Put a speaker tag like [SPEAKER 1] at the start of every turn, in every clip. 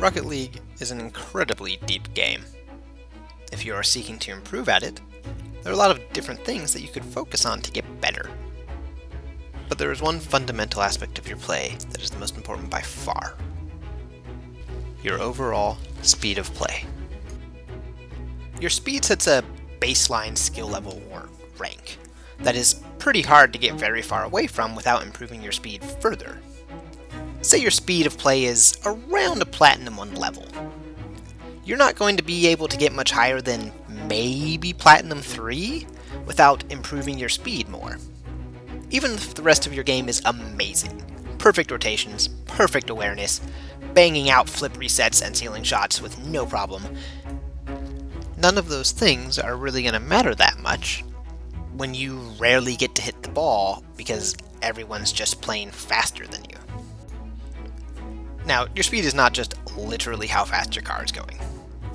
[SPEAKER 1] Rocket League is an incredibly deep game. If you are seeking to improve at it, there are a lot of different things that you could focus on to get better. But there is one fundamental aspect of your play that is the most important by far: your overall speed of play. Your speed sets a baseline skill level or rank that is pretty hard to get very far away from without improving your speed further. Say your speed of play is around a Platinum 1 level. You're not going to be able to get much higher than maybe Platinum 3 without improving your speed more. Even if the rest of your game is amazing, perfect rotations, perfect awareness, banging out flip resets and ceiling shots with no problem, none of those things are really going to matter that much when you rarely get to hit the ball because everyone's just playing faster than you. Now, your speed is not just literally how fast your car is going.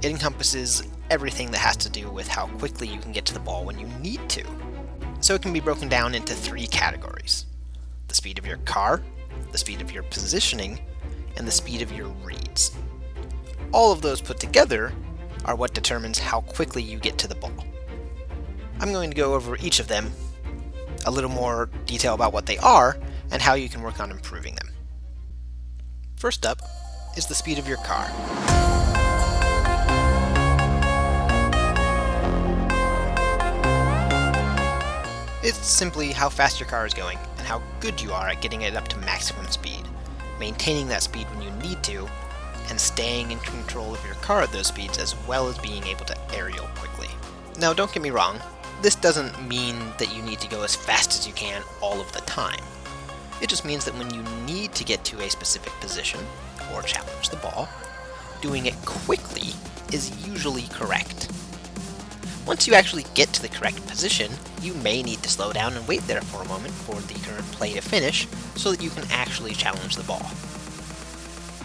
[SPEAKER 1] It encompasses everything that has to do with how quickly you can get to the ball when you need to. So it can be broken down into 3 categories: the speed of your car, the speed of your positioning, and the speed of your reads. All of those put together are what determines how quickly you get to the ball. I'm going to go over each of them, a little more detail about what they are, and how you can work on improving them. First up is the speed of your car. It's simply how fast your car is going and how good you are at getting it up to maximum speed, maintaining that speed when you need to, and staying in control of your car at those speeds as well as being able to aerial quickly. Now, don't get me wrong, this doesn't mean that you need to go as fast as you can all of the time. It just means that when you need to get to a specific position, or challenge the ball, doing it quickly is usually correct. Once you actually get to the correct position, you may need to slow down and wait there for a moment for the current play to finish so that you can actually challenge the ball.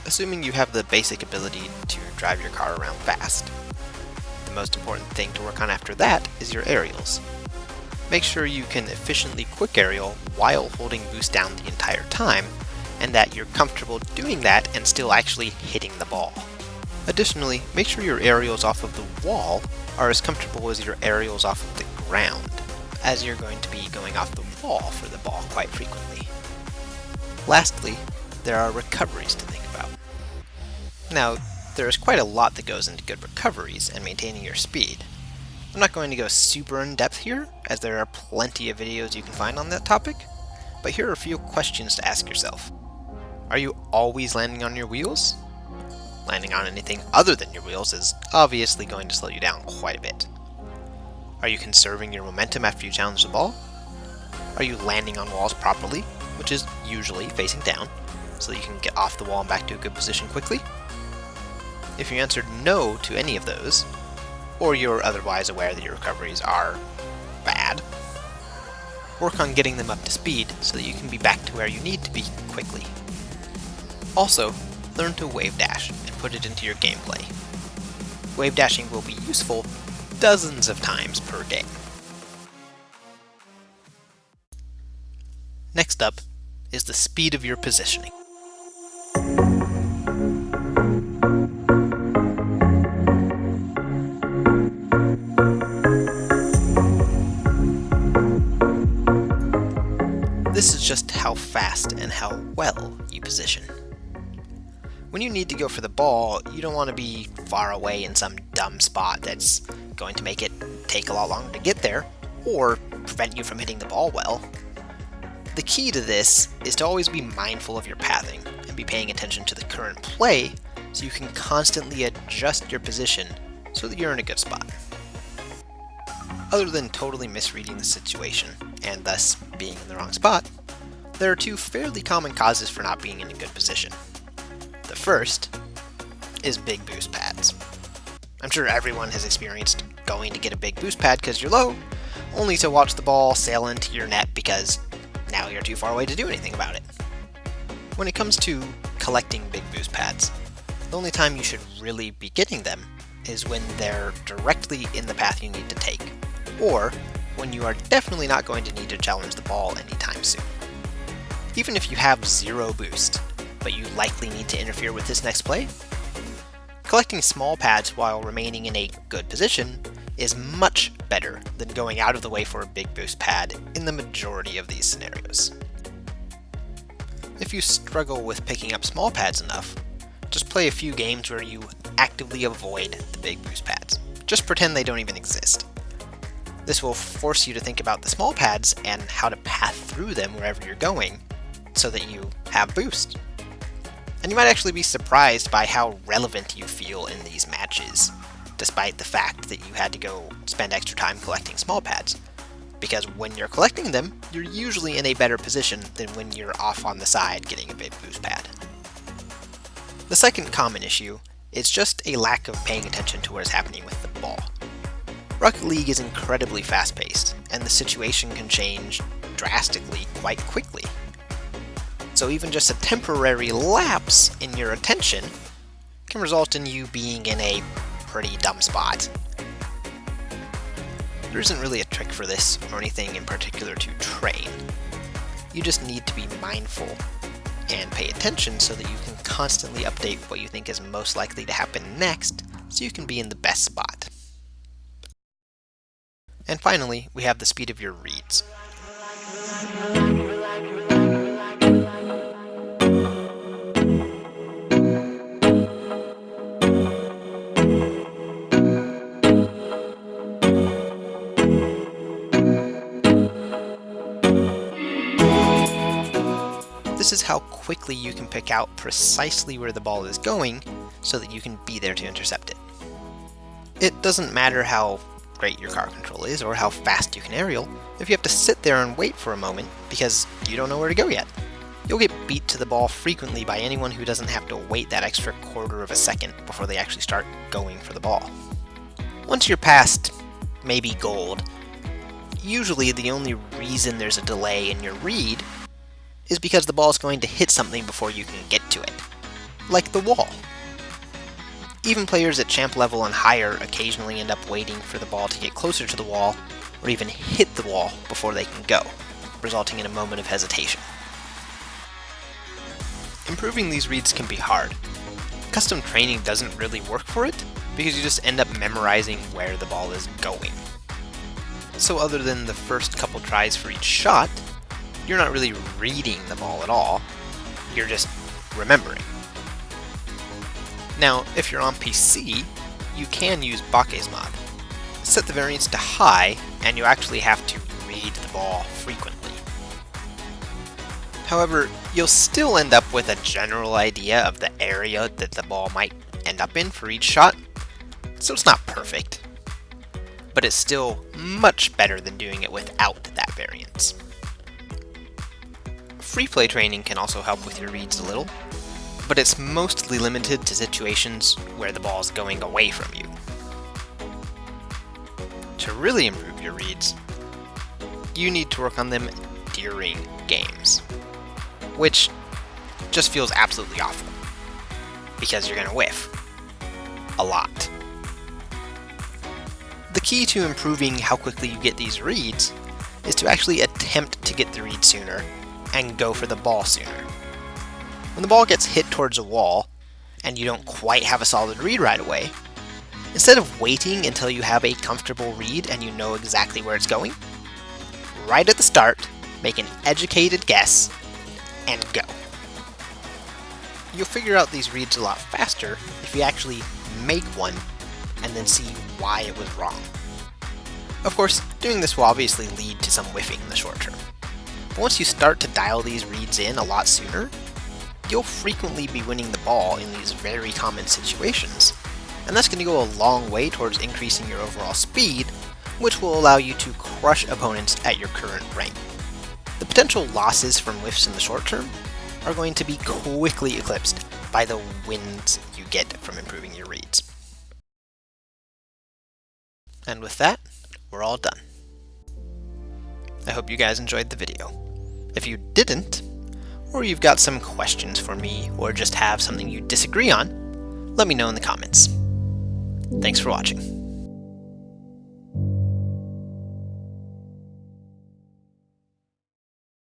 [SPEAKER 1] Assuming you have the basic ability to drive your car around fast, the most important thing to work on after that is your aerials. Make sure you can efficiently quick aerial while holding boost down the entire time, and that you're comfortable doing that and still actually hitting the ball. Additionally, make sure your aerials off of the wall are as comfortable as your aerials off of the ground, as you're going to be going off the wall for the ball quite frequently. Lastly, there are recoveries to think about. Now, there is quite a lot that goes into good recoveries and maintaining your speed. I'm not going to go super in depth here, as there are plenty of videos you can find on that topic, but here are a few questions to ask yourself. Are you always landing on your wheels? Landing on anything other than your wheels is obviously going to slow you down quite a bit. Are you conserving your momentum after you challenge the ball? Are you landing on walls properly, which is usually facing down, so that you can get off the wall and back to a good position quickly? If you answered no to any of those, or you're otherwise aware that your recoveries are bad, work on getting them up to speed so that you can be back to where you need to be quickly. Also, learn to wave dash and put it into your gameplay. Wave dashing will be useful dozens of times per game. Next up is the speed of your positioning. This is just how fast and how well you position. When you need to go for the ball, you don't want to be far away in some dumb spot that's going to make it take a lot longer to get there, or prevent you from hitting the ball well. The key to this is to always be mindful of your pathing and be paying attention to the current play so you can constantly adjust your position so that you're in a good spot. Other than totally misreading the situation, and thus being in the wrong spot, there are 2 fairly common causes for not being in a good position. The first is big boost pads. I'm sure everyone has experienced going to get a big boost pad because you're low, only to watch the ball sail into your net because now you're too far away to do anything about it. When it comes to collecting big boost pads, the only time you should really be getting them is when they're directly in the path you need to take, or when you are definitely not going to need to challenge the ball anytime soon. Even if you have 0 boost, but you likely need to interfere with this next play, Collecting small pads while remaining in a good position is much better than going out of the way for a big boost pad in the majority of these scenarios. If you struggle with picking up small pads enough, just play a few games where you actively avoid the big boost pads. Just pretend they don't even exist. This will force you to think about the small pads and how to path through them wherever you're going so that you have boost. And you might actually be surprised by how relevant you feel in these matches, despite the fact that you had to go spend extra time collecting small pads. Because when you're collecting them, you're usually in a better position than when you're off on the side getting a big boost pad. The second common issue is just a lack of paying attention to what is happening with the ball. Rocket League is incredibly fast-paced, and the situation can change drastically quite quickly. So even just a temporary lapse in your attention can result in you being in a pretty dumb spot. There isn't really a trick for this or anything in particular to train. You just need to be mindful and pay attention so that you can constantly update what you think is most likely to happen next so you can be in the best spot. And finally, we have the speed of your reads. This is how quickly you can pick out precisely where the ball is going so that you can be there to intercept it. It doesn't matter how great your car control is or how fast you can aerial if you have to sit there and wait for a moment because you don't know where to go yet. You'll get beat to the ball frequently by anyone who doesn't have to wait that extra quarter of a second before they actually start going for the ball. Once you're past maybe gold, usually the only reason there's a delay in your read is because the ball is going to hit something before you can get to it, like the wall. Even players at champ level and higher occasionally end up waiting for the ball to get closer to the wall, or even hit the wall before they can go, resulting in a moment of hesitation. Improving these reads can be hard. Custom training doesn't really work for it, because you just end up memorizing where the ball is going. So other than the first couple tries for each shot, you're not really reading the ball at all, you're just remembering. Now, if you're on PC, you can use Bake's mod. Set the variance to high, and you actually have to read the ball frequently. However, you'll still end up with a general idea of the area that the ball might end up in for each shot, so it's not perfect. But it's still much better than doing it without that variance. Free play training can also help with your reads a little, but it's mostly limited to situations where the ball is going away from you. To really improve your reads, you need to work on them during games, which just feels absolutely awful, because you're going to whiff a lot. The key to improving how quickly you get these reads is to actually attempt to get the read sooner and go for the ball sooner. When the ball gets hit towards a wall, and you don't quite have a solid read right away, instead of waiting until you have a comfortable read and you know exactly where it's going, right at the start, make an educated guess, and go. You'll figure out these reads a lot faster if you actually make one and then see why it was wrong. Of course, doing this will obviously lead to some whiffing in the short term. But once you start to dial these reads in a lot sooner, you'll frequently be winning the ball in these very common situations, and that's going to go a long way towards increasing your overall speed, which will allow you to crush opponents at your current rank. The potential losses from whiffs in the short term are going to be quickly eclipsed by the wins you get from improving your reads. And with that, we're all done. I hope you guys enjoyed the video. If you didn't, or you've got some questions for me, or just have something you disagree on, let me know in the comments. Thanks for watching.